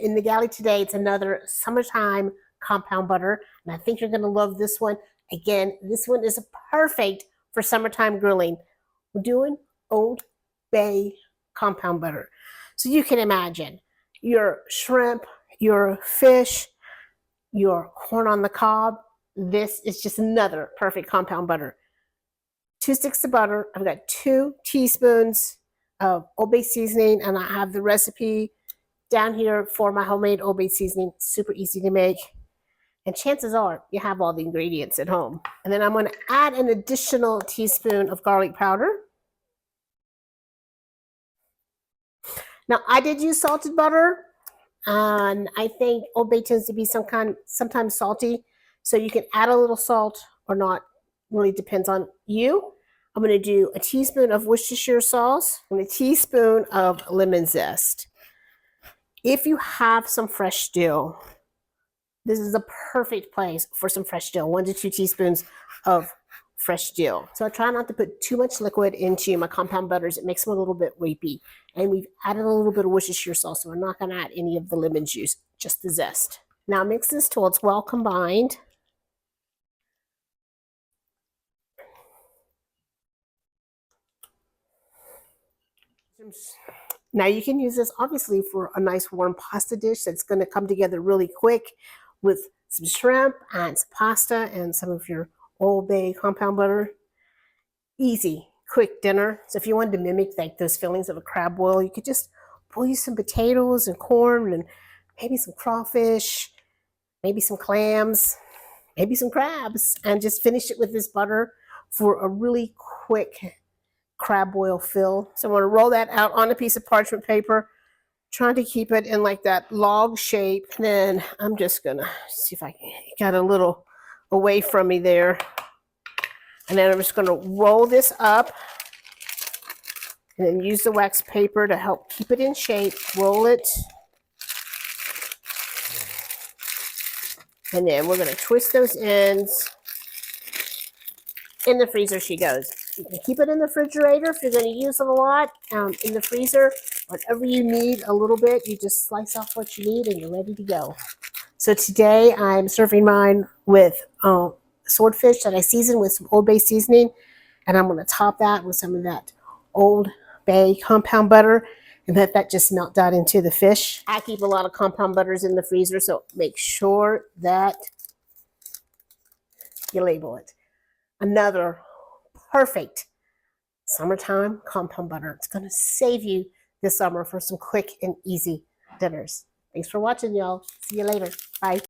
In the galley today, it's another summertime compound butter, and I think you're going to love this one. Again, this one is perfect for summertime grilling. We're doing Old Bay compound butter. So you can imagine your shrimp, your fish, your corn on the cob. This is just another perfect compound butter. 2 sticks of butter. I've got 2 teaspoons of Old Bay seasoning, and I have the recipe down here for my homemade Old Bay seasoning. Super easy to make. And chances are you have all the ingredients at home. And then I'm going to add an additional teaspoon of garlic powder. Now, I did use salted butter, and I think Old Bay tends to be sometimes salty. So you can add a little salt or not. Really depends on you. I'm going to do a teaspoon of Worcestershire sauce and a teaspoon of lemon zest. If you have some fresh dill, this is a perfect place for some fresh dill, 1 to 2 teaspoons of fresh dill. So I try not to put too much liquid into my compound butters. It makes them a little bit rapey. And we've added a little bit of Worcestershire sauce, so we're not going to add any of the lemon juice, just the zest. Now mix this till it's well combined. Now you can use this obviously for a nice warm pasta dish that's going to come together really quick with some shrimp and some pasta and some of your Old Bay compound butter. Easy, quick dinner. So if you wanted to mimic like those fillings of a crab boil, you could just boil some potatoes and corn and maybe some crawfish, maybe some clams, maybe some crabs, and just finish it with this butter for a really quick crab boil fill. So I'm going to roll that out on a piece of parchment paper, trying to keep it in like that log shape. And then I'm just going to see if I can get a little away from me there. And then I'm just going to roll this up and then use the wax paper to help keep it in shape. Roll it. And then we're going to twist those ends. In the freezer she goes. You can keep it in the refrigerator if you're going to use it a lot. In the freezer, whatever you need a little bit, you just slice off what you need and you're ready to go. So today I'm serving mine with swordfish that I seasoned with some Old Bay seasoning. And I'm going to top that with some of that Old Bay compound butter and let that just melt down into the fish. I keep a lot of compound butters in the freezer, so make sure that you label it. Another perfect summertime compound butter. It's going to save you this summer for some quick and easy dinners. Thanks for watching, y'all. See you later. Bye.